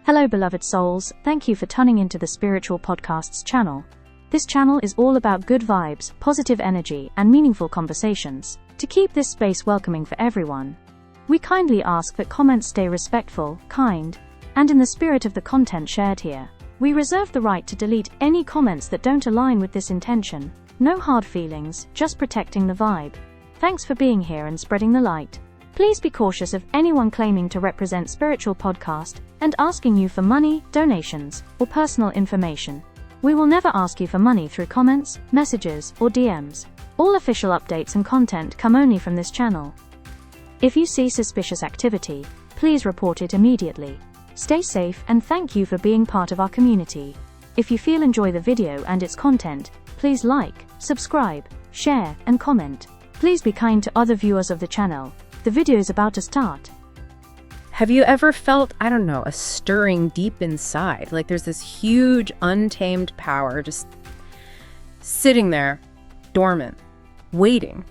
Hello beloved souls, thank you for tuning into the Spiritual Podcasts channel. This channel is all about good vibes, positive energy, and meaningful conversations. To keep this space welcoming for everyone, we kindly ask that comments stay respectful, kind, and in the spirit of the content shared here. We reserve the right to delete any comments that don't align with this intention. No hard feelings, just protecting the vibe. Thanks for being here and spreading the light. Please be cautious of anyone claiming to represent Spiritual Podcast and asking you for money, donations, or personal information. We will never ask you for money through comments, messages, or DMs. All official updates and content come only from this channel. If you see suspicious activity, please report it immediately. Stay safe and thank you for being part of our community. If you enjoy the video and its content, please like, subscribe, share, and comment. Please be kind to other viewers of the channel. The video is about to start. Have you ever felt, a stirring deep inside? Like there's this huge, untamed power just sitting there, dormant, waiting.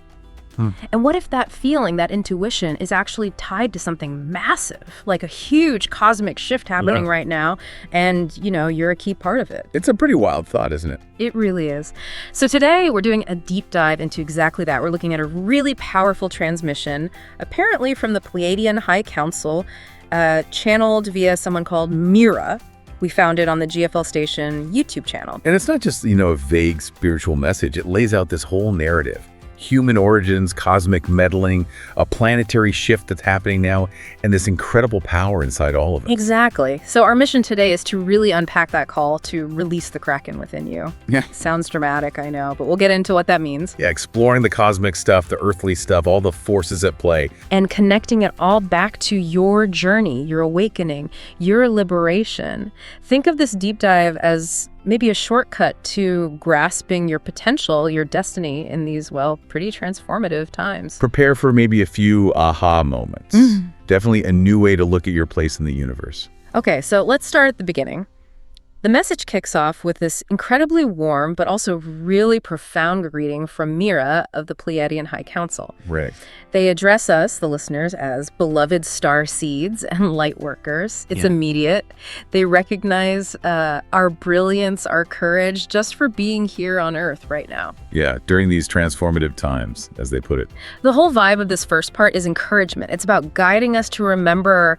And what if that feeling, that intuition, is actually tied to something massive, like a huge cosmic shift happening right now, and, you're a key part of it? It's a pretty wild thought, isn't it? It really is. So today, we're doing a deep dive into exactly that. We're looking at a really powerful transmission, apparently from the Pleiadian High Council, channeled via someone called Meera. We found it on the GFL Station YouTube channel. And it's not just, a vague spiritual message. It lays out this whole narrative. Human origins, cosmic meddling, a planetary shift that's happening now, and this incredible power inside all of it. Exactly. So our mission today is to really unpack that call to release the Kraken within you. Yeah. Sounds dramatic, I know, but we'll get into what that means. Yeah, exploring the cosmic stuff, the earthly stuff, all the forces at play. And connecting it all back to your journey, your awakening, your liberation. Think of this deep dive as maybe a shortcut to grasping your potential, your destiny in these, pretty transformative times. Prepare for maybe a few aha moments. Definitely a new way to look at your place in the universe. Okay, so let's start at the beginning. The message kicks off with this incredibly warm, but also really profound greeting from Meera of the Pleiadian High Council. Right. They address us, the listeners, as beloved star seeds and light workers. It's immediate. They recognize our brilliance, our courage, just for being here on Earth right now. Yeah, during these transformative times, as they put it. The whole vibe of this first part is encouragement. It's about guiding us to remember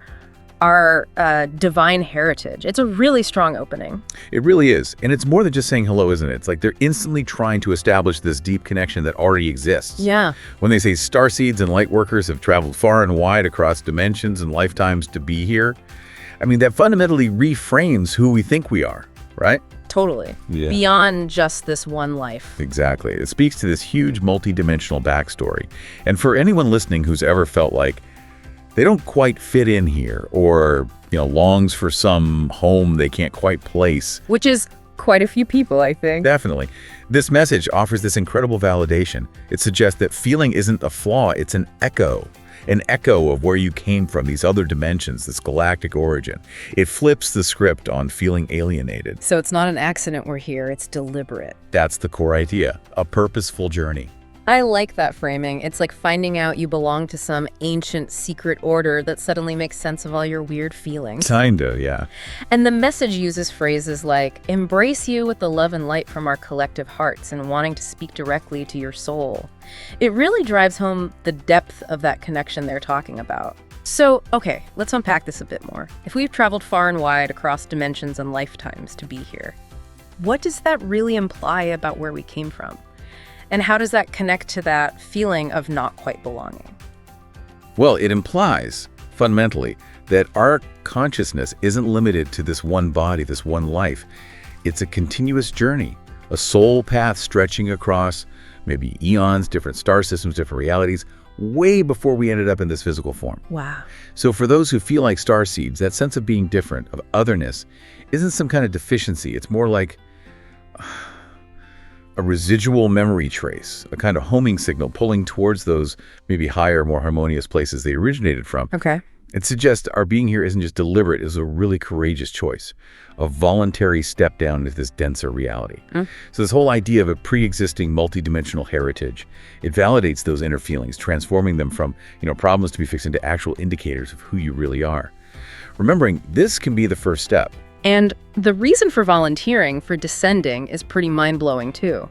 our divine heritage. It's a really strong opening. It really is. And it's more than just saying hello, isn't it? It's like they're instantly trying to establish this deep connection that already exists. Yeah. When they say starseeds and light workers have traveled far and wide across dimensions and lifetimes to be here, that fundamentally reframes who we think we are, right? Totally. Yeah. Beyond just this one life. Exactly. It speaks to this huge multi-dimensional backstory. And for anyone listening who's ever felt like they don't quite fit in here, or, longs for some home they can't quite place. Which is quite a few people, I think. Definitely. This message offers this incredible validation. It suggests that feeling isn't a flaw, it's an echo of where you came from, these other dimensions, this galactic origin. It flips the script on feeling alienated. So it's not an accident we're here, it's deliberate. That's the core idea, a purposeful journey. I like that framing. It's like finding out you belong to some ancient secret order that suddenly makes sense of all your weird feelings. Kinda, yeah. And the message uses phrases like, embrace you with the love and light from our collective hearts and wanting to speak directly to your soul. It really drives home the depth of that connection they're talking about. So, okay, let's unpack this a bit more. If we've traveled far and wide across dimensions and lifetimes to be here, what does that really imply about where we came from? And how does that connect to that feeling of not quite belonging? Well, it implies, fundamentally, that our consciousness isn't limited to this one body, this one life. It's a continuous journey, a soul path stretching across maybe eons, different star systems, different realities, way before we ended up in this physical form. Wow. So for those who feel like starseeds, that sense of being different, of otherness, isn't some kind of deficiency. It's more like a residual memory trace, a kind of homing signal pulling towards those maybe higher, more harmonious places they originated from. Okay. It suggests our being here isn't just deliberate, it's a really courageous choice, a voluntary step down into this denser reality. So this whole idea of a pre-existing multidimensional heritage, it validates those inner feelings, transforming them from, problems to be fixed into actual indicators of who you really are. Remembering this can be the first step. And the reason for volunteering, for descending, is pretty mind-blowing too.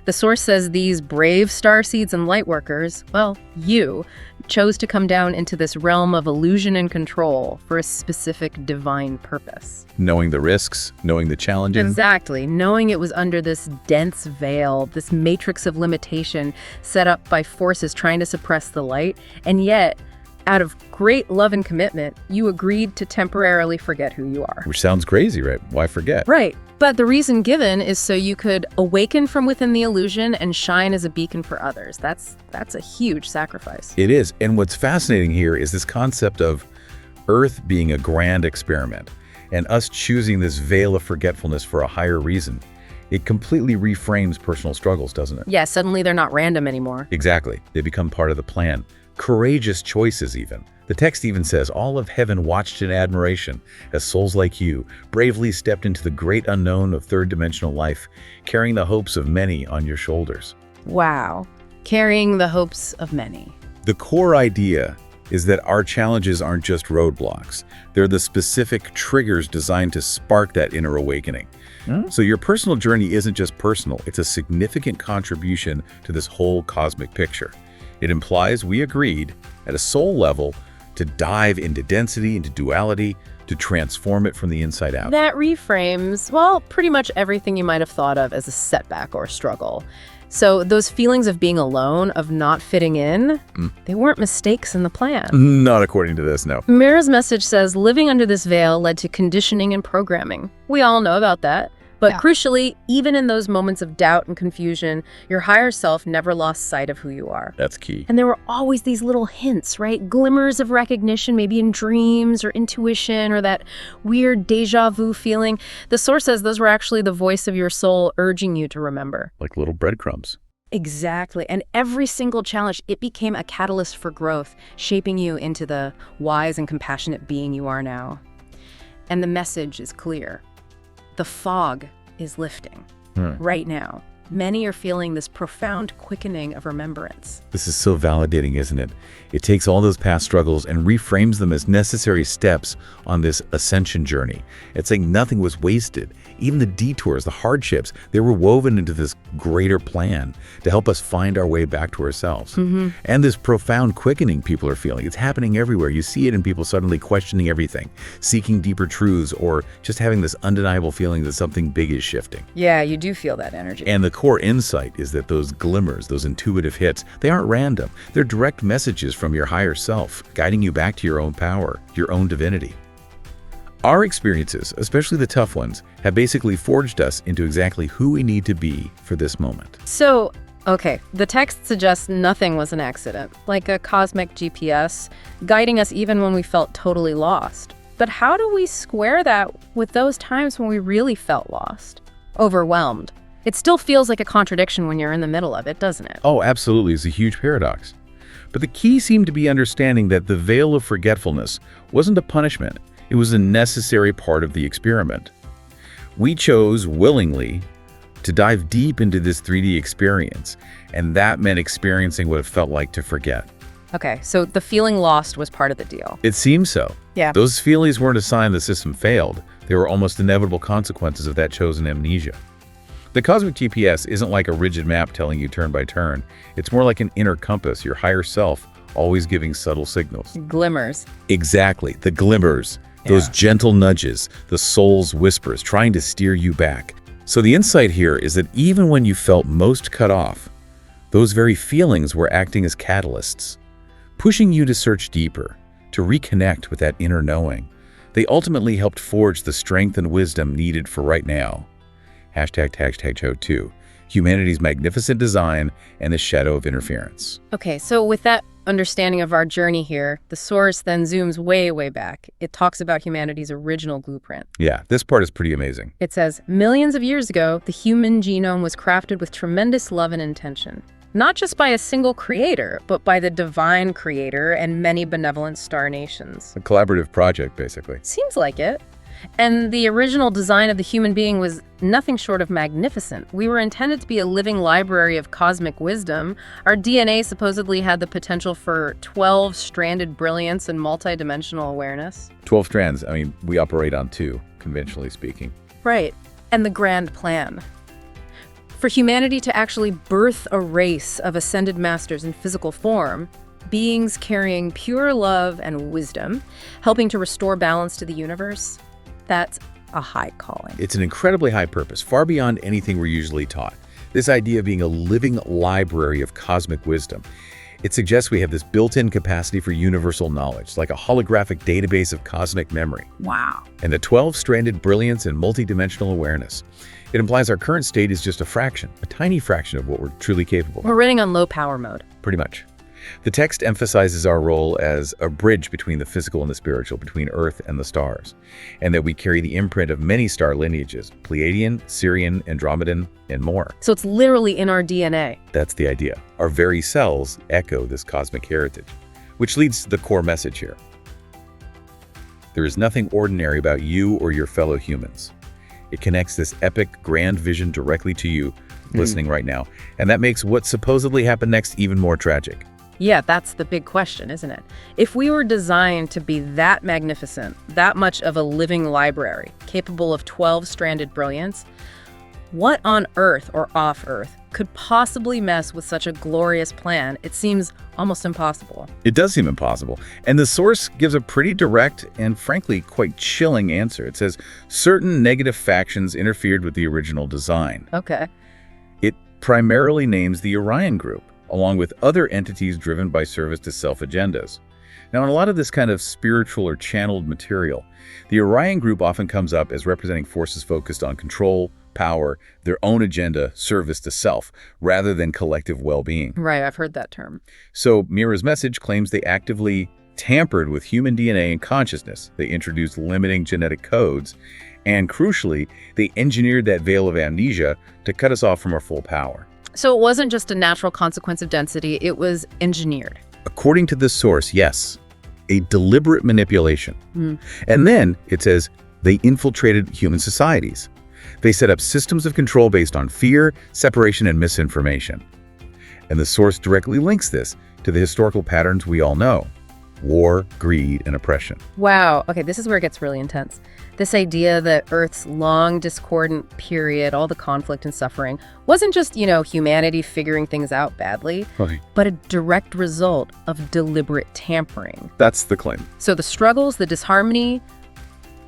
The source says these brave starseeds and lightworkers, well, you, chose to come down into this realm of illusion and control for a specific divine purpose. Knowing the risks, knowing the challenges. Exactly. Knowing it was under this dense veil, this matrix of limitation set up by forces trying to suppress the light, and yet, out of great love and commitment, you agreed to temporarily forget who you are. Which sounds crazy, right? Why forget? Right. But the reason given is so you could awaken from within the illusion and shine as a beacon for others. That's a huge sacrifice. It is. And what's fascinating here is this concept of Earth being a grand experiment and us choosing this veil of forgetfulness for a higher reason. It completely reframes personal struggles, doesn't it? Yeah, suddenly they're not random anymore. Exactly. They become part of the plan. Courageous choices, even. The text even says, all of heaven watched in admiration as souls like you bravely stepped into the great unknown of third-dimensional life, carrying the hopes of many on your shoulders. Wow. Carrying the hopes of many. The core idea is that our challenges aren't just roadblocks. They're the specific triggers designed to spark that inner awakening. So your personal journey isn't just personal, it's a significant contribution to this whole cosmic picture. It implies we agreed, at a soul level, to dive into density, into duality, to transform it from the inside out. That reframes, well, pretty much everything you might have thought of as a setback or a struggle. So those feelings of being alone, of not fitting in, they weren't mistakes in the plan. Not according to this, no. Meera's message says living under this veil led to conditioning and programming. We all know about that. But crucially, even in those moments of doubt and confusion, your higher self never lost sight of who you are. That's key. And there were always these little hints, right? Glimmers of recognition, maybe in dreams or intuition or that weird deja vu feeling. The source says those were actually the voice of your soul urging you to remember. Like little breadcrumbs. Exactly. And every single challenge, it became a catalyst for growth, shaping you into the wise and compassionate being you are now. And the message is clear. The fog is lifting right now. Many are feeling this profound quickening of remembrance. This is so validating, isn't it? It takes all those past struggles and reframes them as necessary steps on this ascension journey. It's like nothing was wasted. Even the detours, the hardships, they were woven into this greater plan to help us find our way back to ourselves. And this profound quickening people are feeling, it's happening everywhere. You see it in people suddenly questioning everything, seeking deeper truths, or just having this undeniable feeling that something big is shifting. Yeah, you do feel that energy. And the core insight is that those glimmers, those intuitive hits, they aren't random. They're direct messages from your higher self, guiding you back to your own power, your own divinity. Our experiences, especially the tough ones, have basically forged us into exactly who we need to be for this moment. So, okay, the text suggests nothing was an accident, like a cosmic GPS, guiding us even when we felt totally lost. But how do we square that with those times when we really felt lost, overwhelmed? It still feels like a contradiction when you're in the middle of it, doesn't it? Oh, absolutely. It's a huge paradox. But the key seemed to be understanding that the veil of forgetfulness wasn't a punishment. It was a necessary part of the experiment. We chose willingly to dive deep into this 3D experience, and that meant experiencing what it felt like to forget. Okay, so the feeling lost was part of the deal. It seems so. Yeah. Those feelings weren't a sign the system failed. They were almost inevitable consequences of that chosen amnesia. The cosmic GPS isn't like a rigid map telling you turn by turn. It's more like an inner compass, your higher self always giving subtle signals. Glimmers. Exactly, the glimmers. Those gentle nudges, the soul's whispers, trying to steer you back. So the insight here is that even when you felt most cut off, those very feelings were acting as catalysts, pushing you to search deeper, to reconnect with that inner knowing. They ultimately helped forge the strength and wisdom needed for right now. #2, humanity's magnificent design and the shadow of interference. Okay, so with that understanding of our journey here, the source then zooms way, way back. It talks about humanity's original blueprint. Yeah, this part is pretty amazing. It says, millions of years ago, the human genome was crafted with tremendous love and intention. Not just by a single creator, but by the divine creator and many benevolent star nations. A collaborative project, basically. Seems like it. And the original design of the human being was nothing short of magnificent. We were intended to be a living library of cosmic wisdom. Our DNA supposedly had the potential for 12-stranded brilliance and multidimensional awareness. 12 strands. I mean, we operate on 2, conventionally speaking. Right. And the grand plan. For humanity to actually birth a race of ascended masters in physical form, beings carrying pure love and wisdom, helping to restore balance to the universe, that's a high calling. It's an incredibly high purpose, far beyond anything we're usually taught. This idea of being a living library of cosmic wisdom. It suggests we have this built-in capacity for universal knowledge, like a holographic database of cosmic memory. Wow. And the 12-stranded brilliance and multidimensional awareness. It implies our current state is just a fraction, a tiny fraction of what we're truly capable of. We're running on low power mode. Pretty much. The text emphasizes our role as a bridge between the physical and the spiritual, between Earth and the stars, and that we carry the imprint of many star lineages, Pleiadian, Sirian, Andromedan, and more. So it's literally in our DNA. That's the idea. Our very cells echo this cosmic heritage, which leads to the core message here. There is nothing ordinary about you or your fellow humans. It connects this epic, grand vision directly to you, listening right now, and that makes what supposedly happened next even more tragic. Yeah, that's the big question, isn't it? If we were designed to be that magnificent, that much of a living library, capable of 12-stranded brilliance, what on Earth or off Earth could possibly mess with such a glorious plan? It seems almost impossible. It does seem impossible. And the source gives a pretty direct and frankly quite chilling answer. It says, certain negative factions interfered with the original design. Okay. It primarily names the Orion Group, along with other entities driven by service to self-agendas. Now, in a lot of this kind of spiritual or channeled material, the Orion Group often comes up as representing forces focused on control, power, their own agenda, service to self, rather than collective well-being. Right, I've heard that term. So Meera's message claims they actively tampered with human DNA and consciousness. They introduced limiting genetic codes, and crucially, they engineered that veil of amnesia to cut us off from our full power. So it wasn't just a natural consequence of density, it was engineered. According to this source, yes, a deliberate manipulation. And then it says they infiltrated human societies. They set up systems of control based on fear, separation, and misinformation. And the source directly links this to the historical patterns we all know: war, greed, and oppression. Wow. Okay, this is where it gets really intense. This idea that Earth's long discordant period, all the conflict and suffering, wasn't just, humanity figuring things out badly, Right. but a direct result of deliberate tampering. That's the claim. So the struggles, the disharmony,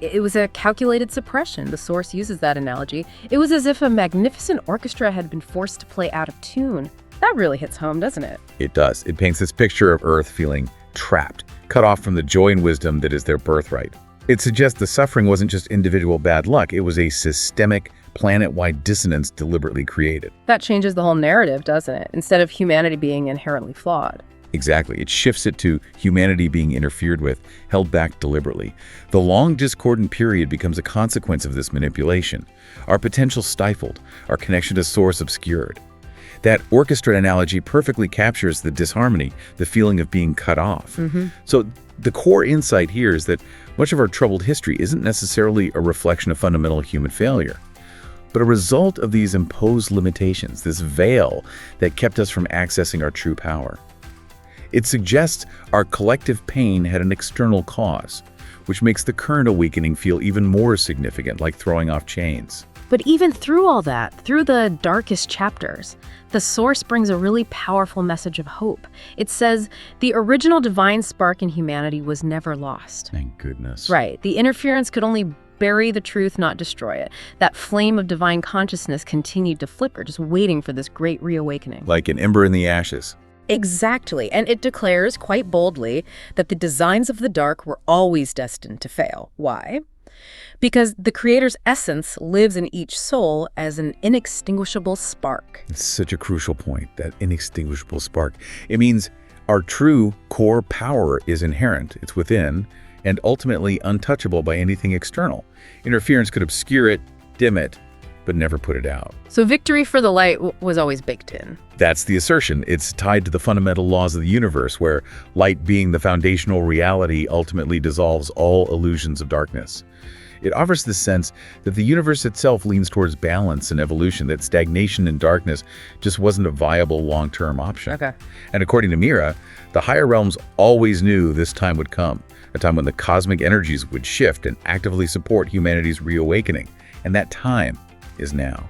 it was a calculated suppression. The source uses that analogy. It was as if a magnificent orchestra had been forced to play out of tune. That really hits home, doesn't it? It does. It paints this picture of Earth feeling trapped, cut off from the joy and wisdom that is their birthright. It suggests the suffering wasn't just individual bad luck, it was a systemic, planet-wide dissonance deliberately created. That changes the whole narrative, doesn't it? Instead of humanity being inherently flawed. Exactly. It shifts it to humanity being interfered with, held back deliberately. The long discordant period becomes a consequence of this manipulation. Our potential stifled, our connection to source obscured. That orchestra analogy perfectly captures the disharmony, the feeling of being cut off. So the core insight here is that much of our troubled history isn't necessarily a reflection of fundamental human failure, but a result of these imposed limitations, this veil that kept us from accessing our true power. It suggests our collective pain had an external cause, which makes the current awakening feel even more significant, like throwing off chains. But even through all that, through the darkest chapters, the source brings a really powerful message of hope. It says the original divine spark in humanity was never lost. Thank goodness. Right. The interference could only bury the truth, not destroy it. That flame of divine consciousness continued to flicker, just waiting for this great reawakening. Like an ember in the ashes. Exactly. And it declares quite boldly that the designs of the dark were always destined to fail. Why? Because the Creator's essence lives in each soul as an inextinguishable spark. It's such a crucial point, that inextinguishable spark. It means our true core power is inherent, it's within, and ultimately untouchable by anything external. Interference could obscure it, dim it, but never put it out. So victory for the light was always baked in. That's the assertion. It's tied to the fundamental laws of the universe, where light being the foundational reality ultimately dissolves all illusions of darkness. It offers the sense that the universe itself leans towards balance and evolution, that stagnation and darkness just wasn't a viable long-term option. Okay. And according to Meera, the higher realms always knew this time would come, a time when the cosmic energies would shift and actively support humanity's reawakening. And that time is now.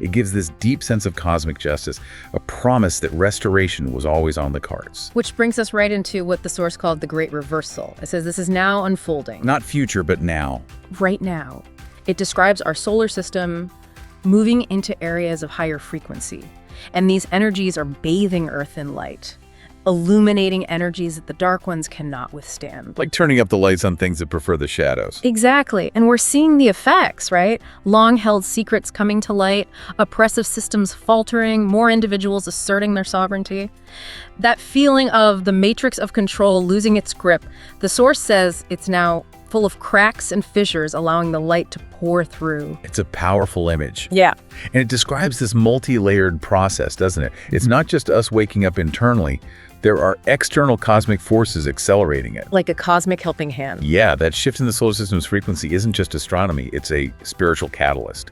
It gives this deep sense of cosmic justice, a promise that restoration was always on the cards. Which brings us right into what the source called the Great Reversal. It says this is now unfolding. Not future, but now. Right now. It describes our solar system moving into areas of higher frequency. And these energies are bathing Earth in light, illuminating energies that the dark ones cannot withstand. Like turning up the lights on things that prefer the shadows. Exactly. And we're seeing the effects, right? Long-held secrets coming to light, oppressive systems faltering, more individuals asserting their sovereignty. That feeling of the matrix of control losing its grip, the source says it's now full of cracks and fissures, allowing the light to pour through. It's a powerful image. Yeah. And it describes this multi-layered process, doesn't it? It's not just us waking up internally. There are external cosmic forces accelerating it. Like a cosmic helping hand. Yeah, that shift in the solar system's frequency isn't just astronomy, it's a spiritual catalyst.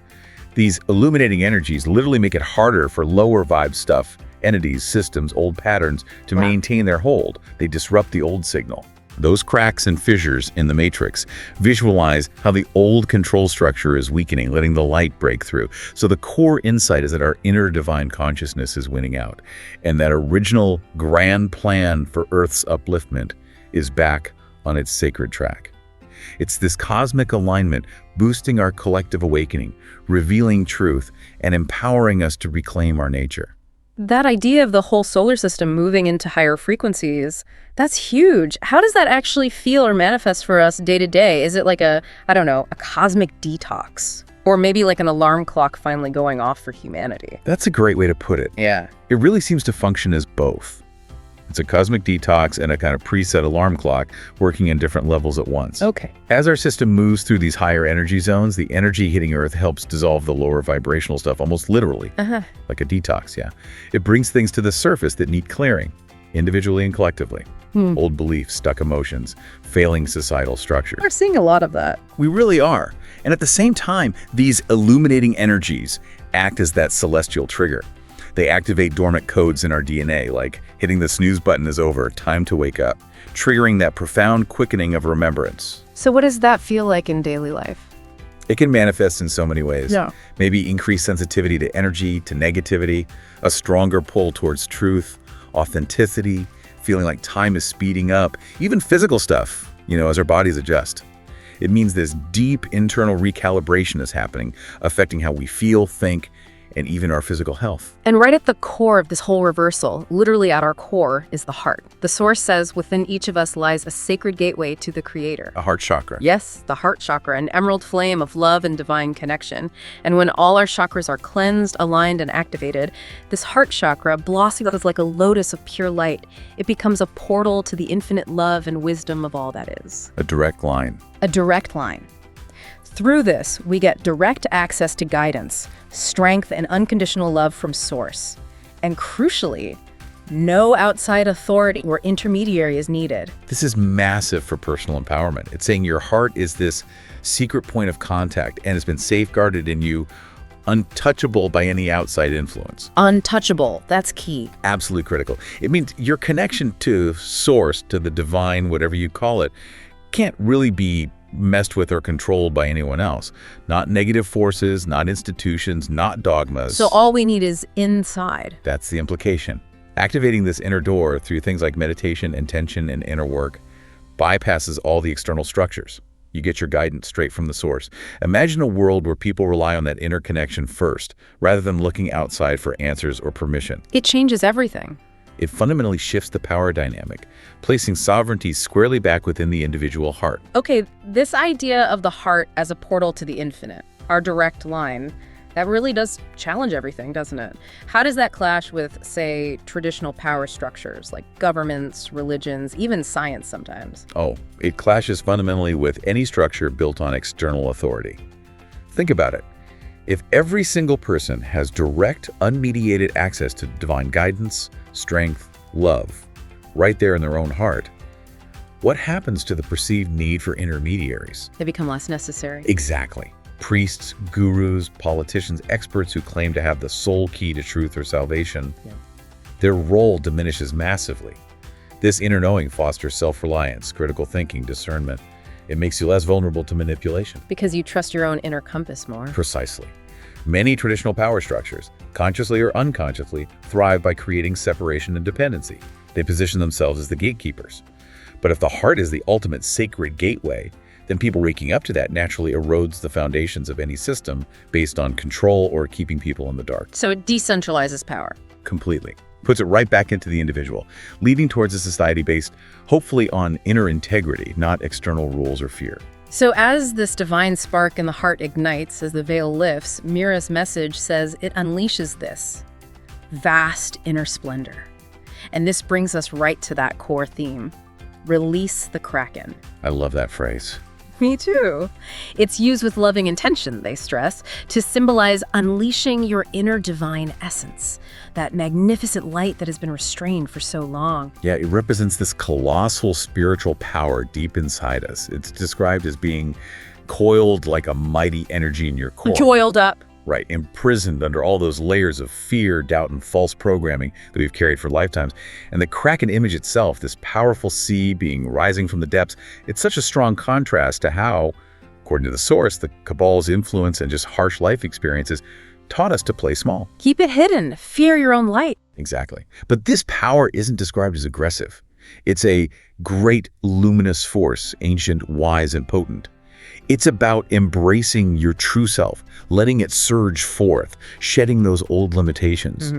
These illuminating energies literally make it harder for lower vibe stuff, entities, systems, old patterns to maintain their hold. They disrupt the old signal. Those cracks and fissures in the matrix visualize how the old control structure is weakening, letting the light break through. So the core insight is that our inner divine consciousness is winning out, and that original grand plan for Earth's upliftment is back on its sacred track. It's this cosmic alignment boosting our collective awakening, revealing truth, and empowering us to reclaim our nature. That idea of the whole solar system moving into higher frequencies, that's huge. How does that actually feel or manifest for us day to day? Is it like a cosmic detox? Or maybe like an alarm clock finally going off for humanity? That's a great way to put it. Yeah. It really seems to function as both. It's a cosmic detox and a kind of preset alarm clock working in different levels at once. Okay. As our system moves through these higher energy zones, the energy hitting Earth helps dissolve the lower vibrational stuff, almost literally, like a detox, yeah. It brings things to the surface that need clearing, individually and collectively. Old beliefs, stuck emotions, failing societal structures. We're seeing a lot of that. We really are. And at the same time, these illuminating energies act as that celestial trigger. They activate dormant codes in our DNA, like hitting the snooze button is over, time to wake up, triggering that profound quickening of remembrance. So what does that feel like in daily life? It can manifest in so many ways. Yeah. Maybe increased sensitivity to energy, to negativity, a stronger pull towards truth, authenticity, feeling like time is speeding up, even physical stuff, as our bodies adjust. It means this deep internal recalibration is happening, affecting how we feel, think, and even our physical health. And right at the core of this whole reversal, literally at our core, is the heart. The source says within each of us lies a sacred gateway to the Creator. A heart chakra. Yes, the heart chakra, an emerald flame of love and divine connection. And when all our chakras are cleansed, aligned, and activated, this heart chakra blossoms like a lotus of pure light. It becomes a portal to the infinite love and wisdom of all that is. A direct line. A direct line. Through this, we get direct access to guidance, strength, and unconditional love from Source. And crucially, no outside authority or intermediary is needed. This is massive for personal empowerment. It's saying your heart is this secret point of contact and has been safeguarded in you, untouchable by any outside influence. Untouchable, that's key. Absolutely critical. It means your connection to Source, to the divine, whatever you call it, can't really be messed with or controlled by anyone else. Not negative forces, not institutions, not dogmas. So all we need is inside. That's the implication. Activating this inner door through things like meditation, intention, and inner work bypasses all the external structures. You get your guidance straight from the source. Imagine a world where people rely on that inner connection first, rather than looking outside for answers or permission. It changes everything. It fundamentally shifts the power dynamic, placing sovereignty squarely back within the individual heart. Okay, this idea of the heart as a portal to the infinite, our direct line, that really does challenge everything, doesn't it? How does that clash with, say, traditional power structures like governments, religions, even science sometimes? Oh, it clashes fundamentally with any structure built on external authority. Think about it. If every single person has direct, unmediated access to divine guidance, strength, love, right there in their own heart, what happens to the perceived need for intermediaries? They become less necessary. Exactly. Priests, gurus, politicians, experts who claim to have the sole key to truth or salvation, their role diminishes massively. This inner knowing fosters self-reliance, critical thinking, discernment. It makes you less vulnerable to manipulation. Because you trust your own inner compass more. Precisely. Many traditional power structures, consciously or unconsciously, thrive by creating separation and dependency. They position themselves as the gatekeepers. But if the heart is the ultimate sacred gateway, then people waking up to that naturally erodes the foundations of any system based on control or keeping people in the dark. So it decentralizes power. Completely. Puts it right back into the individual, leading towards a society based, hopefully, on inner integrity, not external rules or fear. So as this divine spark in the heart ignites, as the veil lifts, Meera's message says it unleashes this vast inner splendor. And this brings us right to that core theme. Release the Kraken. I love that phrase. Me too. It's used with loving intention, they stress, to symbolize unleashing your inner divine essence, that magnificent light that has been restrained for so long. Yeah, it represents this colossal spiritual power deep inside us. It's described as being coiled like a mighty energy in your core. Coiled up. Right, imprisoned under all those layers of fear, doubt, and false programming that we've carried for lifetimes. And the Kraken image itself, this powerful sea being rising from the depths, it's such a strong contrast to how, according to the source, the Cabal's influence and just harsh life experiences taught us to play small. Keep it hidden. Fear your own light. Exactly. But this power isn't described as aggressive. It's a great luminous force, ancient, wise, and potent. It's about embracing your true self, letting it surge forth, shedding those old limitations.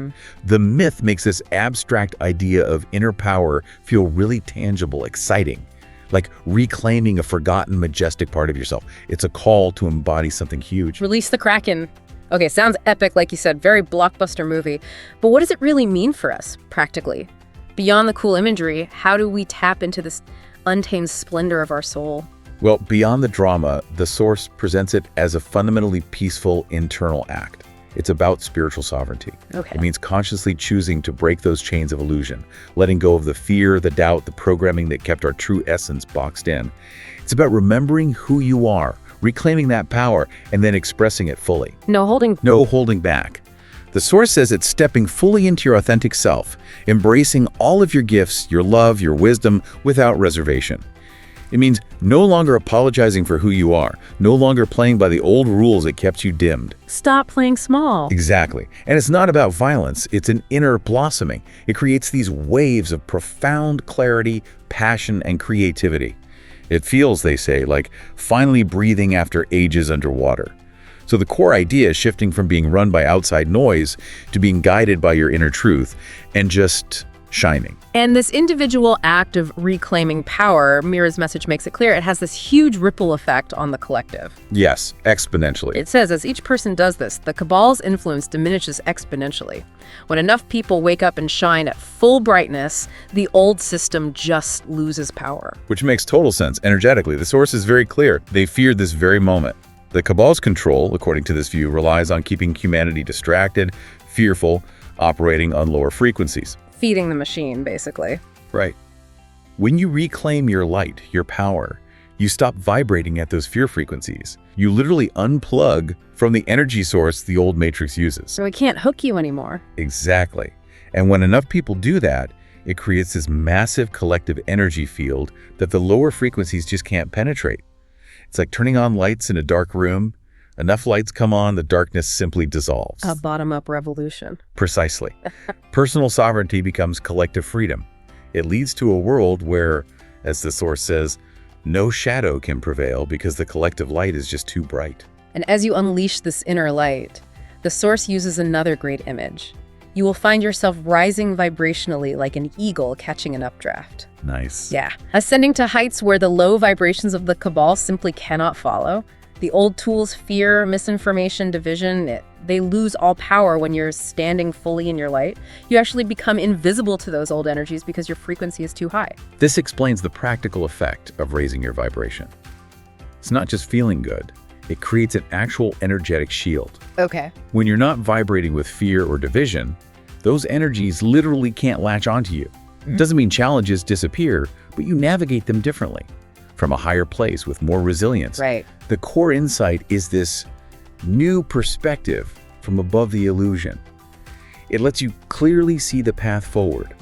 The myth makes this abstract idea of inner power feel really tangible, exciting, like reclaiming a forgotten, majestic part of yourself. It's a call to embody something huge. Release the Kraken. Okay, sounds epic, like you said, very blockbuster movie. But what does it really mean for us, practically? Beyond the cool imagery, how do we tap into this untamed splendor of our soul? Well, beyond the drama, the source presents it as a fundamentally peaceful internal act. It's about spiritual sovereignty. Okay. It means consciously choosing to break those chains of illusion, letting go of the fear, the doubt, the programming that kept our true essence boxed in. It's about remembering who you are, reclaiming that power, and then expressing it fully. No holding back. The source says it's stepping fully into your authentic self, embracing all of your gifts, your love, your wisdom, without reservation. It means no longer apologizing for who you are, no longer playing by the old rules that kept you dimmed. Stop playing small. Exactly. And it's not about violence, it's an inner blossoming. It creates these waves of profound clarity, passion, and creativity. It feels, they say, like finally breathing after ages underwater. So the core idea is shifting from being run by outside noise to being guided by your inner truth and just shining. And this individual act of reclaiming power, Meera's message makes it clear, it has this huge ripple effect on the collective. Yes, exponentially. It says as each person does this, the Cabal's influence diminishes exponentially. When enough people wake up and shine at full brightness, the old system just loses power. Which makes total sense energetically. The source is very clear. They feared this very moment. The Cabal's control, according to this view, relies on keeping humanity distracted, fearful, operating on lower frequencies. Feeding the machine, basically. Right. When you reclaim your light, your power, you stop vibrating at those fear frequencies. You literally unplug from the energy source the old matrix uses. So it can't hook you anymore. Exactly. And when enough people do that, it creates this massive collective energy field that the lower frequencies just can't penetrate. It's like turning on lights in a dark room. Enough lights come on, the darkness simply dissolves. A bottom-up revolution. Precisely. Personal sovereignty becomes collective freedom. It leads to a world where, as the source says, no shadow can prevail because the collective light is just too bright. And as you unleash this inner light, the source uses another great image. You will find yourself rising vibrationally like an eagle catching an updraft. Nice. Yeah. Ascending to heights where the low vibrations of the Cabal simply cannot follow. The old tools, fear, misinformation, division, they lose all power when you're standing fully in your light. You actually become invisible to those old energies because your frequency is too high. This explains the practical effect of raising your vibration. It's not just feeling good. It creates an actual energetic shield. Okay. When you're not vibrating with fear or division, those energies literally can't latch onto you. It doesn't mean challenges disappear, but you navigate them differently, from a higher place with more resilience. Right. The core insight is this new perspective from above the illusion. It lets you clearly see the path forward,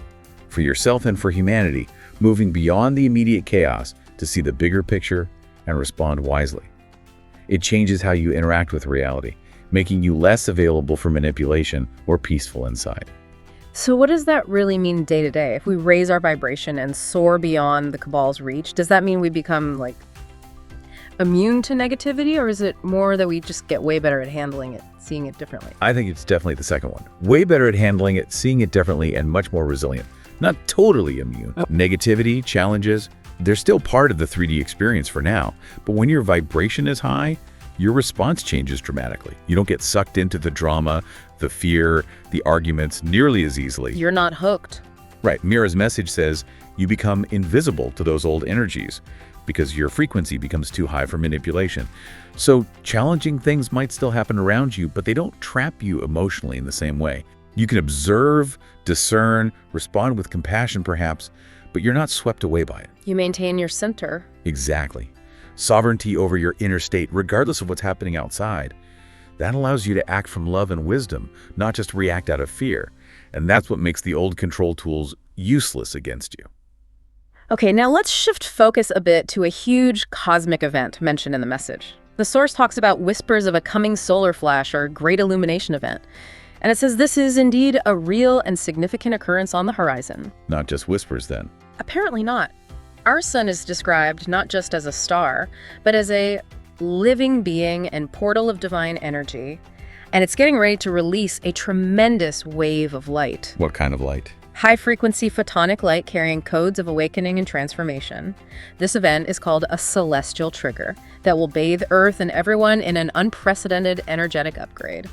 for yourself and for humanity, moving beyond the immediate chaos to see the bigger picture and respond wisely. It changes how you interact with reality, making you less available for manipulation or peaceful inside. So what does that really mean day to day? If we raise our vibration and soar beyond the Cabal's reach, does that mean we become, like, immune to negativity, or is it more that we just get way better at handling it, seeing it differently? I think it's definitely the second one. Way better at handling it, seeing it differently, and much more resilient. Not totally immune. Negativity, challenges, they're still part of the 3D experience for now. But when your vibration is high, your response changes dramatically. You don't get sucked into the drama, the fear, the arguments nearly as easily. You're not hooked. Right. Meera's message says you become invisible to those old energies because your frequency becomes too high for manipulation. So challenging things might still happen around you, but they don't trap you emotionally in the same way. You can observe, discern, respond with compassion perhaps, but you're not swept away by it. You maintain your center. Exactly. Sovereignty over your inner state, regardless of what's happening outside. That allows you to act from love and wisdom, not just react out of fear. And that's what makes the old control tools useless against you. Okay, now let's shift focus a bit to a huge cosmic event mentioned in the message. The source talks about whispers of a coming solar flash or great illumination event. And it says this is indeed a real and significant occurrence on the horizon. Not just whispers, then. Apparently not. Our sun is described not just as a star, but as a living being and portal of divine energy. And it's getting ready to release a tremendous wave of light. What kind of light? High-frequency photonic light carrying codes of awakening and transformation. This event is called a celestial trigger that will bathe Earth and everyone in an unprecedented energetic upgrade.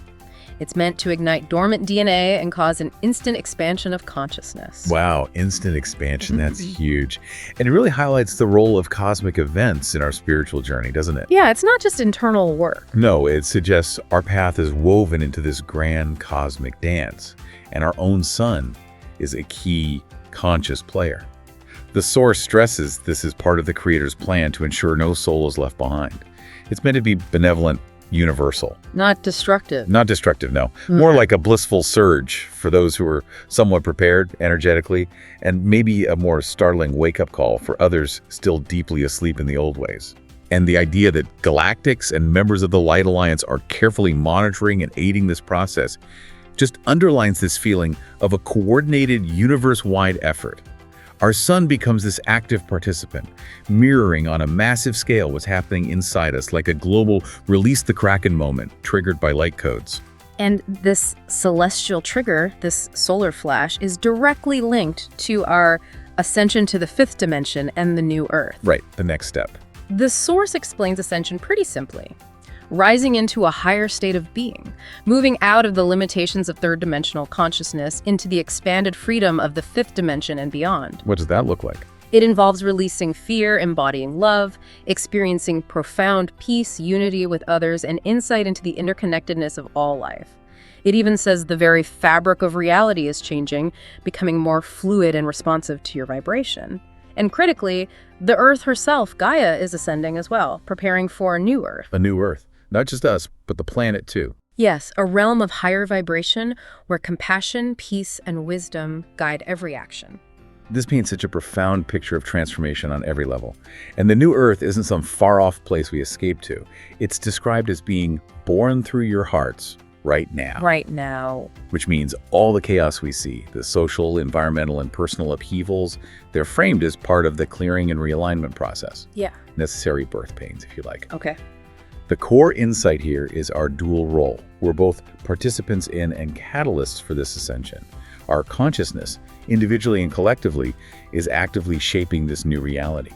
It's meant to ignite dormant DNA and cause an instant expansion of consciousness. Wow, instant expansion, that's huge. And it really highlights the role of cosmic events in our spiritual journey, doesn't it? Yeah, it's not just internal work. No, it suggests our path is woven into this grand cosmic dance, and our own sun is a key conscious player. The source stresses this is part of the Creator's plan to ensure no soul is left behind. It's meant to be benevolent, universal. Not destructive. Not destructive, no. More like a blissful surge for those who are somewhat prepared energetically, and maybe a more startling wake-up call for others still deeply asleep in the old ways. And the idea that galactics and members of the Light Alliance are carefully monitoring and aiding this process just underlines this feeling of a coordinated universe-wide effort. Our sun becomes this active participant, mirroring on a massive scale what's happening inside us, like a global release the Kraken moment triggered by light codes. And this celestial trigger, this solar flash, is directly linked to our ascension to the 5th dimension and the new Earth. Right, the next step. The source explains ascension pretty simply. Rising into a higher state of being, moving out of the limitations of third-dimensional consciousness into the expanded freedom of the 5th dimension and beyond. What does that look like? It involves releasing fear, embodying love, experiencing profound peace, unity with others, and insight into the interconnectedness of all life. It even says the very fabric of reality is changing, becoming more fluid and responsive to your vibration. And critically, the Earth herself, Gaia, is ascending as well, preparing for a new Earth. A new Earth. Not just us, but the planet too. Yes, a realm of higher vibration where compassion, peace, and wisdom guide every action. This paints such a profound picture of transformation on every level. And the new Earth isn't some far-off place we escape to. It's described as being born through your hearts right now. Right now. Which means all the chaos we see, the social, environmental, and personal upheavals, they're framed as part of the clearing and realignment process. Yeah. Necessary birth pains, if you like. Okay. The core insight here is our dual role. We're both participants in and catalysts for this ascension. Our consciousness, individually and collectively, is actively shaping this new reality.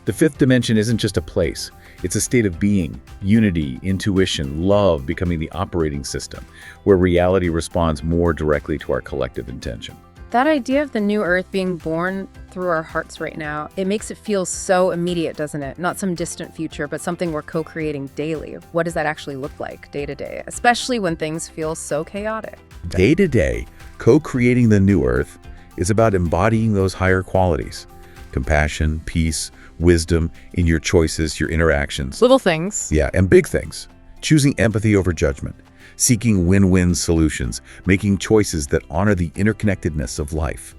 The 5th dimension isn't just a place. It's a state of being, unity, intuition, love becoming the operating system, where reality responds more directly to our collective intention. That idea of the new Earth being born through our hearts right now, it makes it feel so immediate, doesn't it? Not some distant future, but something we're co-creating daily. What does that actually look like day to day, especially when things feel so chaotic? Day to day, co-creating the new Earth is about embodying those higher qualities. compassion, peace, wisdom in your choices, your interactions. Little things. Yeah, and big things. Choosing empathy over judgment, seeking win-win solutions, making choices that honor the interconnectedness of life.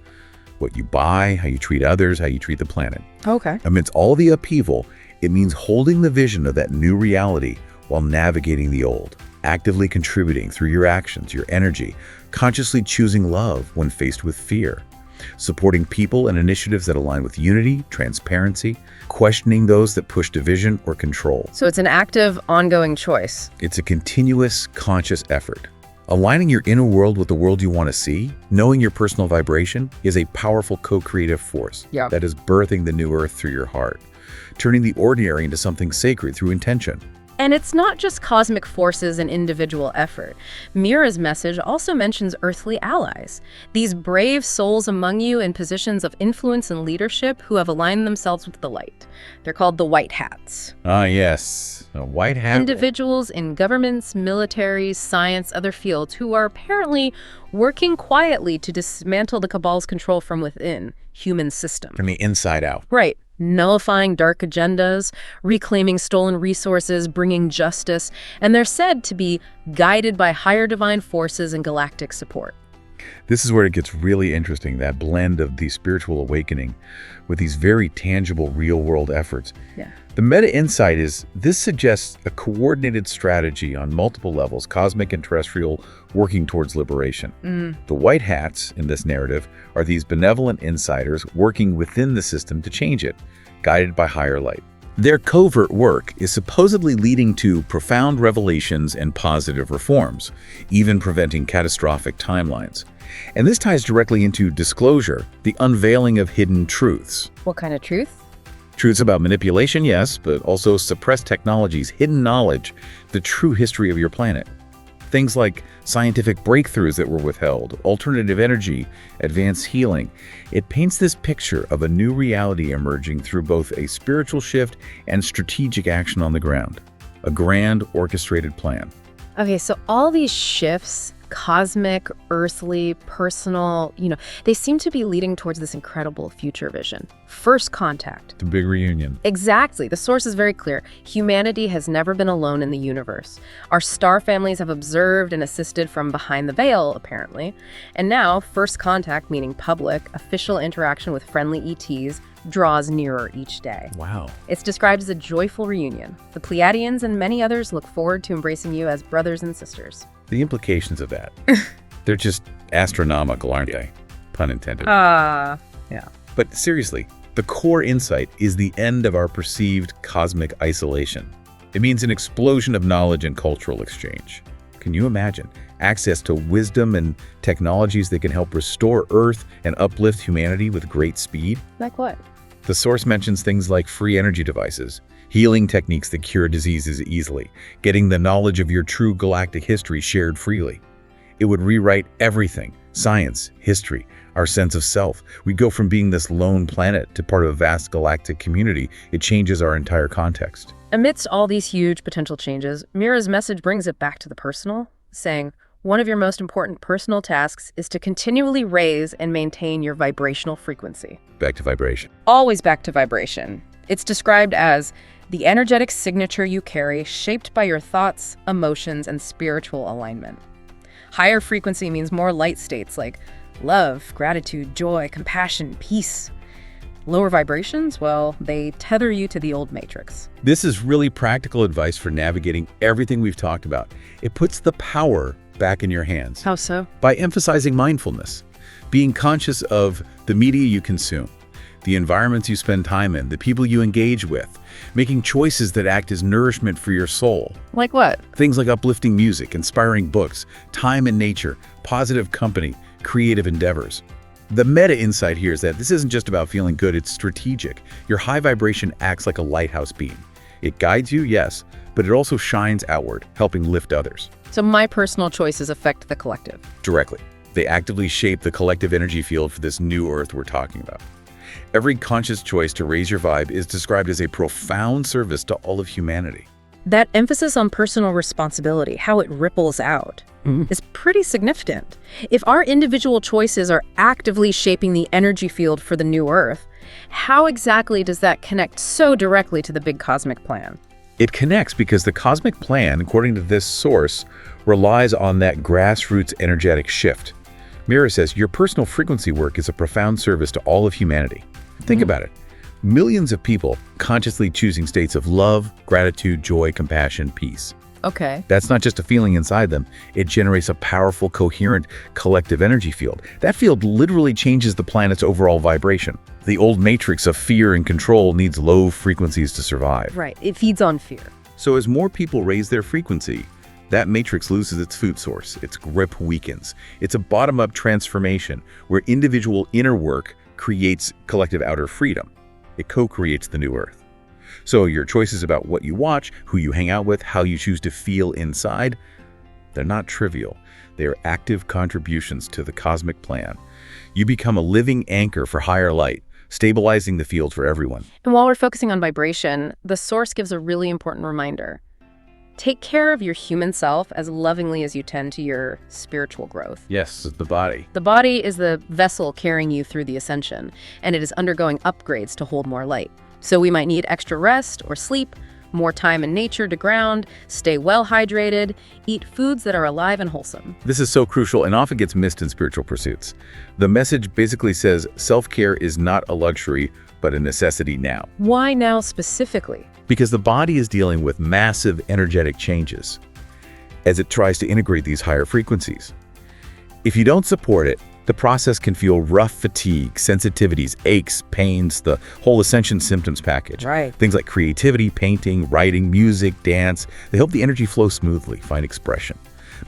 What you buy, how you treat others, how you treat the planet. Okay. Amidst all the upheaval, it means holding the vision of that new reality while navigating the old, actively contributing through your actions, your energy, consciously choosing love when faced with fear, supporting people and initiatives that align with unity, transparency, questioning those that push division or control. So it's an active, ongoing choice. It's a continuous, conscious effort. Aligning your inner world with the world you want to see, knowing your personal vibration, is a powerful co-creative force that is birthing the new earth through your heart, turning the ordinary into something sacred through intention. And it's not just cosmic forces and individual effort. Meera's message also mentions earthly allies, these brave souls among you in positions of influence and leadership who have aligned themselves with the light. They're called the White Hats. Ah, yes. A white hat. Individuals in governments, militaries, science, other fields who are apparently working quietly to dismantle the Cabal's control from within, human system. From the inside out. Right. Nullifying dark agendas, reclaiming stolen resources, bringing justice, and they're said to be guided by higher divine forces and galactic support. This is where it gets really interesting, that blend of the spiritual awakening with these very tangible real-world efforts. Yeah. The meta-insight is, this suggests a coordinated strategy on multiple levels, cosmic and terrestrial, working towards liberation. The white hats in this narrative are these benevolent insiders working within the system to change it, guided by higher light. Their covert work is supposedly leading to profound revelations and positive reforms, even preventing catastrophic timelines. And this ties directly into disclosure, the unveiling of hidden truths. What kind of truth? Truths about manipulation, yes, but also suppressed technologies, hidden knowledge, the true history of your planet. Things like scientific breakthroughs that were withheld, alternative energy, advanced healing. It paints this picture of a new reality emerging through both a spiritual shift and strategic action on the ground. A grand, orchestrated plan. Okay, so all these shifts, cosmic, earthly, personal, they seem to be leading towards this incredible future vision. First contact. The big reunion. Exactly. The source is very clear. Humanity has never been alone in the universe. Our star families have observed and assisted from behind the veil, apparently. And now, first contact, meaning public, official interaction with friendly ETs, draws nearer each day. Wow. It's described as a joyful reunion. The Pleiadians and many others look forward to embracing you as brothers and sisters. The implications of that, they're just astronomical, aren't they? Pun intended. Yeah. But seriously, the core insight is the end of our perceived cosmic isolation. It means an explosion of knowledge and cultural exchange. Can you imagine access to wisdom and technologies that can help restore Earth and uplift humanity with great speed? Like what? The source mentions things like free energy devices, healing techniques that cure diseases easily, getting the knowledge of your true galactic history shared freely. It would rewrite everything: science, history, our sense of self. We go from being this lone planet to part of a vast galactic community. It changes our entire context. Amidst all these huge potential changes, Meera's message brings it back to the personal, saying, one of your most important personal tasks is to continually raise and maintain your vibrational frequency. Back to vibration. Always back to vibration. It's described as the energetic signature you carry, shaped by your thoughts, emotions, and spiritual alignment. Higher frequency means more light states like love, gratitude, joy, compassion, peace. Lower vibrations, well, they tether you to the old matrix. This is really practical advice for navigating everything we've talked about. It puts the power back in your hands. How so? By emphasizing mindfulness, being conscious of the media you consume, the environments you spend time in, the people you engage with, making choices that act as nourishment for your soul. Like what? Things like uplifting music, inspiring books, time in nature, positive company, creative endeavors. The meta insight here is that this isn't just about feeling good, it's strategic. Your high vibration acts like a lighthouse beam. It guides you, yes, but it also shines outward, helping lift others. So my personal choices affect the collective. Directly. They actively shape the collective energy field for this new Earth we're talking about. Every conscious choice to raise your vibe is described as a profound service to all of humanity. That emphasis on personal responsibility, how it ripples out, is pretty significant. If our individual choices are actively shaping the energy field for the new Earth, how exactly does that connect so directly to the big cosmic plan? It connects because the cosmic plan, according to this source, relies on that grassroots energetic shift. Meera says, your personal frequency work is a profound service to all of humanity. Think about it. Millions of people consciously choosing states of love, gratitude, joy, compassion, peace. Okay. That's not just a feeling inside them. It generates a powerful, coherent, collective energy field. That field literally changes the planet's overall vibration. The old matrix of fear and control needs low frequencies to survive. Right. It feeds on fear. So as more people raise their frequency, that matrix loses its food source. Its grip weakens. It's a bottom-up transformation where individual inner work creates collective outer freedom. It co-creates the new Earth. So your choices about what you watch, who you hang out with, how you choose to feel inside, they're not trivial. They are active contributions to the cosmic plan. You become a living anchor for higher light, stabilizing the field for everyone. And while we're focusing on vibration, the source gives a really important reminder. Take care of your human self as lovingly as you tend to your spiritual growth. Yes, the body. The body is the vessel carrying you through the ascension, and it is undergoing upgrades to hold more light. So we might need extra rest or sleep, more time in nature to ground, stay well hydrated, eat foods that are alive and wholesome. This is so crucial and often gets missed in spiritual pursuits. The message basically says self-care is not a luxury, but a necessity now. Why now specifically? Because the body is dealing with massive energetic changes as it tries to integrate these higher frequencies. If you don't support it, the process can feel rough fatigue, sensitivities, aches, pains, the whole Ascension symptoms package. Right. Things like creativity, painting, writing, music, dance, they help the energy flow smoothly, find expression.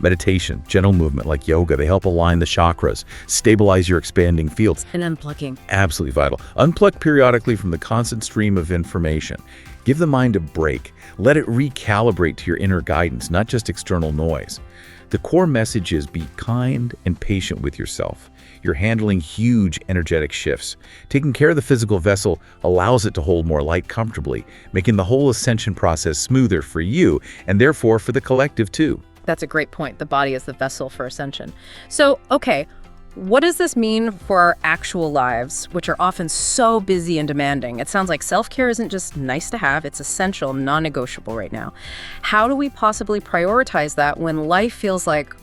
Meditation, gentle movement like yoga, they help align the chakras, stabilize your expanding fields. And unplugging. Absolutely vital. Unplug periodically from the constant stream of information. Give the mind a break. Let it recalibrate to your inner guidance, not just external noise. The core message is be kind and patient with yourself. You're handling huge energetic shifts. Taking care of the physical vessel allows it to hold more light comfortably, making the whole ascension process smoother for you and therefore for the collective too. That's a great point. The body is the vessel for ascension. So, okay, what does this mean for our actual lives, which are often so busy and demanding? It sounds like self-care isn't just nice to have, it's essential, non-negotiable right now. How do we possibly prioritize that when life feels like,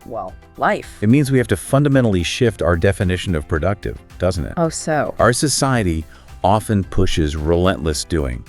well, life? It means we have to fundamentally shift our definition of productive, doesn't it? Oh, so? Our society often pushes relentless doing.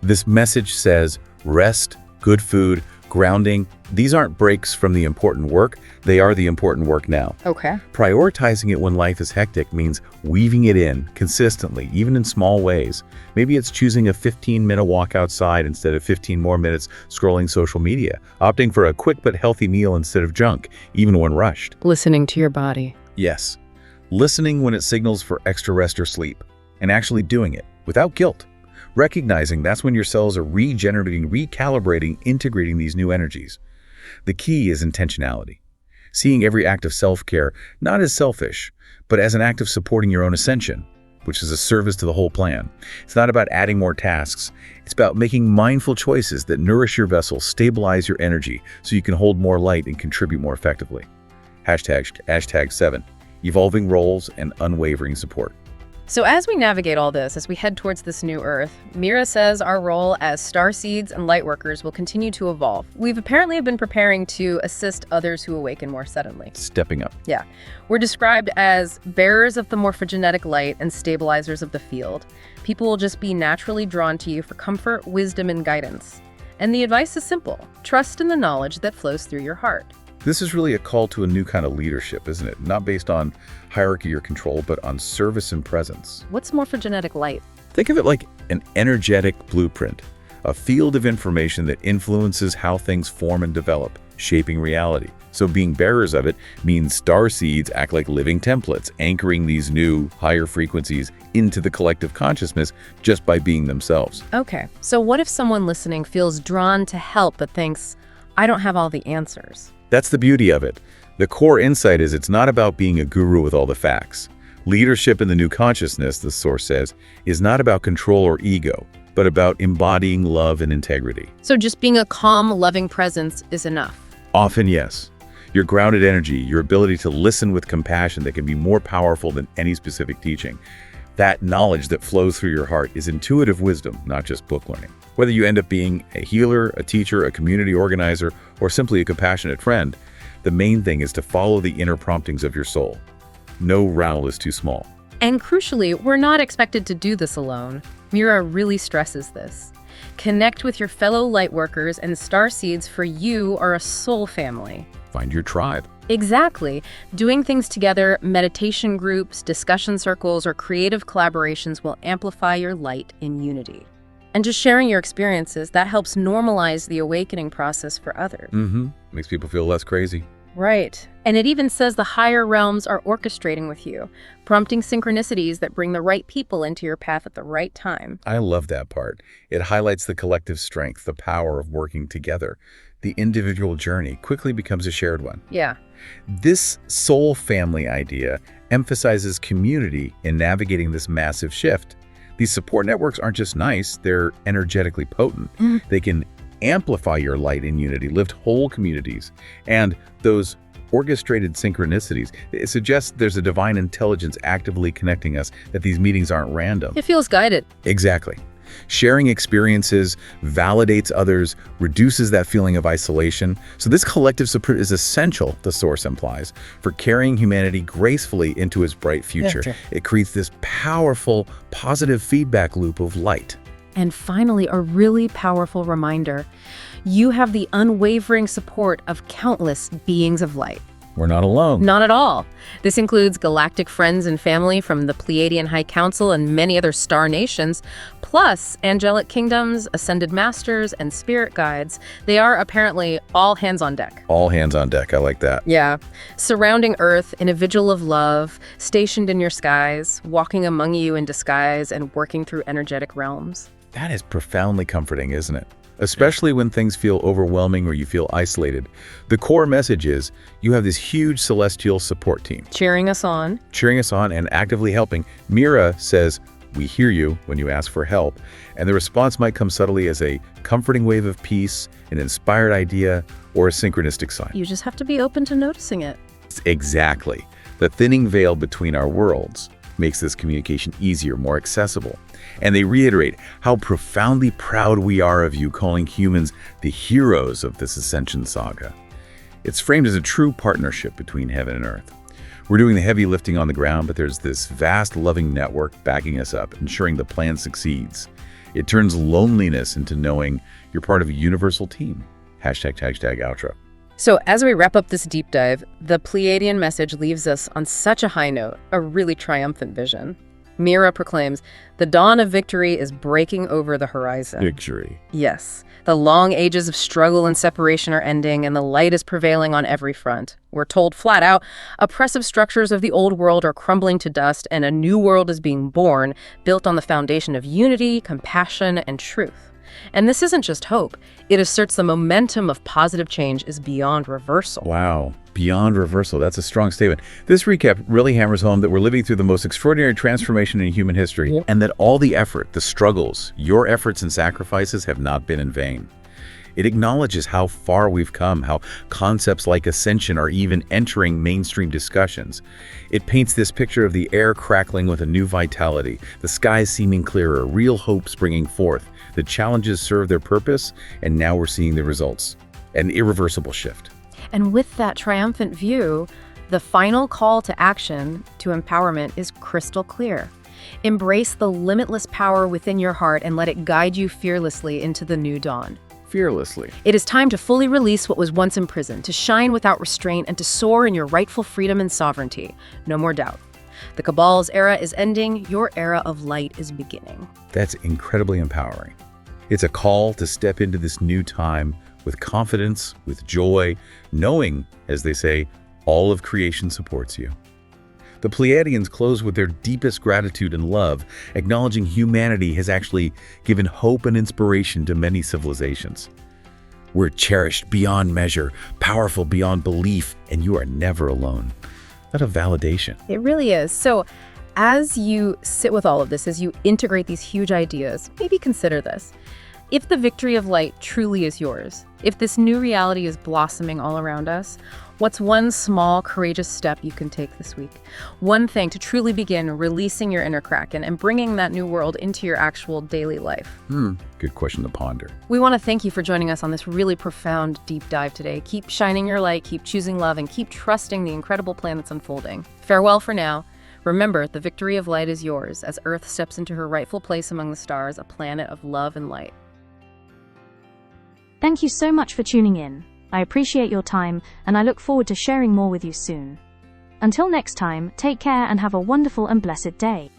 This message says rest, good food, grounding, these aren't breaks from the important work, they are the important work now. Okay. Prioritizing it when life is hectic means weaving it in consistently, even in small ways. Maybe it's choosing a 15-minute walk outside instead of 15 more minutes scrolling social media, opting for a quick but healthy meal instead of junk, even when rushed. Listening to your body. Yes, listening when it signals for extra rest or sleep, and actually doing it without guilt. Recognizing that's when your cells are regenerating, recalibrating, integrating these new energies. The key is intentionality. Seeing every act of self-care not as selfish, but as an act of supporting your own ascension, which is a service to the whole plan. It's not about adding more tasks. It's about making mindful choices that nourish your vessel, stabilize your energy, so you can hold more light and contribute more effectively. Hashtag 7, evolving roles and unwavering support. So as we navigate all this, as we head towards this new Earth, Meera says our role as starseeds and lightworkers will continue to evolve. We've apparently been preparing to assist others who awaken more suddenly. Stepping up. Yeah. We're described as bearers of the morphogenetic light and stabilizers of the field. People will just be naturally drawn to you for comfort, wisdom, and guidance. And the advice is simple. Trust in the knowledge that flows through your heart. This is really a call to a new kind of leadership, isn't it? Not based on hierarchy or control, but on service and presence. What's morphogenetic light? Think of it like an energetic blueprint, a field of information that influences how things form and develop, shaping reality. So being bearers of it means star seeds act like living templates, anchoring these new, higher frequencies into the collective consciousness just by being themselves. Okay, so what if someone listening feels drawn to help but thinks, I don't have all the answers? That's the beauty of it. The core insight is it's not about being a guru with all the facts. Leadership in the new consciousness, the source says, is not about control or ego. but about embodying love and integrity. So just being a calm, loving presence is enough. Often, yes. Your grounded energy, your ability to listen with compassion that can be more powerful than any specific teaching. That knowledge that flows through your heart is intuitive wisdom, not just book learning. Whether you end up being a healer, a teacher, a community organizer, or simply a compassionate friend, the main thing is to follow the inner promptings of your soul. No rattle is too small. And crucially, we're not expected to do this alone. Meera really stresses this. Connect with your fellow lightworkers and starseeds, for you are a soul family. Find your tribe. Exactly. Doing things together, meditation groups, discussion circles, or creative collaborations will amplify your light in unity. And just sharing your experiences, that helps normalize the awakening process for others. Makes people feel less crazy. Right. And it even says the higher realms are orchestrating with you, prompting synchronicities that bring the right people into your path at the right time. I love that part. It highlights the collective strength, the power of working together. The individual journey quickly becomes a shared one. Yeah. This soul family idea emphasizes community in navigating this massive shift. These support networks aren't just nice, they're energetically potent. They can amplify your light in unity, lift whole communities. And those orchestrated synchronicities, it suggests there's a divine intelligence actively connecting us, that these meetings aren't random. It feels guided. Exactly. Sharing experiences validates others, reduces that feeling of isolation. So this collective support is essential, the source implies, for carrying humanity gracefully into its bright future. Yeah, sure. It creates this powerful, positive feedback loop of light. And finally, a really powerful reminder. You have the unwavering support of countless beings of light. We're not alone. Not at all. This includes galactic friends and family from the Pleiadian High Council and many other star nations, plus angelic kingdoms, ascended masters, and spirit guides. They are apparently all hands on deck. All hands on deck. I like that. Yeah. Surrounding Earth in a vigil of love, stationed in your skies, walking among you in disguise, and working through energetic realms. That is profoundly comforting, isn't it? Especially when things feel overwhelming or you feel isolated. The core message is you have this huge celestial support team. Cheering us on And actively helping. Meera says, "We hear you" when you ask for help. And the response might come subtly as a comforting wave of peace, an inspired idea, or a synchronistic sign. You just have to be open to noticing it. Exactly. The thinning veil between our worlds makes this communication easier, more accessible. And they reiterate how profoundly proud we are of you, calling humans the heroes of this Ascension saga. It's framed as a true partnership between heaven and earth. We're doing the heavy lifting on the ground, but there's this vast, loving network backing us up, ensuring the plan succeeds. It turns loneliness into knowing you're part of a universal team. #outro. So as we wrap up this deep dive, the Pleiadian message leaves us on such a high note, a really triumphant vision. Meera proclaims, the dawn of victory is breaking over the horizon. Victory. Yes, the long ages of struggle and separation are ending, and the light is prevailing on every front. We're told flat out, oppressive structures of the old world are crumbling to dust, and a new world is being born, built on the foundation of unity, compassion, and truth. And this isn't just hope. It asserts the momentum of positive change is beyond reversal. Wow. Beyond reversal. That's a strong statement. This recap really hammers home that we're living through the most extraordinary transformation in human history, and that all the effort, the struggles, your efforts and sacrifices have not been in vain. It acknowledges how far we've come, how concepts like Ascension are even entering mainstream discussions. It paints this picture of the air crackling with a new vitality, the skies seeming clearer, real hope springing forth. The challenges serve their purpose, and now we're seeing the results. An irreversible shift. And with that triumphant view, the final call to action, to empowerment, is crystal clear. Embrace the limitless power within your heart and let it guide you fearlessly into the new dawn. Fearlessly. It is time to fully release what was once imprisoned, to shine without restraint, and to soar in your rightful freedom and sovereignty. No more doubt. The Cabal's era is ending, your era of light is beginning. That's incredibly empowering. It's a call to step into this new time with confidence, with joy, knowing, as they say, all of creation supports you. The Pleiadians close with their deepest gratitude and love, acknowledging humanity has actually given hope and inspiration to many civilizations. We're cherished beyond measure, powerful beyond belief, and you are never alone. What a validation. It really is. So, as you sit with all of this, as you integrate these huge ideas, maybe consider this. If the victory of light truly is yours, if this new reality is blossoming all around us, what's one small, courageous step you can take this week? One thing to truly begin releasing your inner Kraken and bringing that new world into your actual daily life? Good question to ponder. We want to thank you for joining us on this really profound deep dive today. Keep shining your light, keep choosing love, and keep trusting the incredible plan that's unfolding. Farewell for now. Remember, the victory of light is yours as Earth steps into her rightful place among the stars, a planet of love and light. Thank you so much for tuning in. I appreciate your time, and I look forward to sharing more with you soon. Until next time, take care and have a wonderful and blessed day.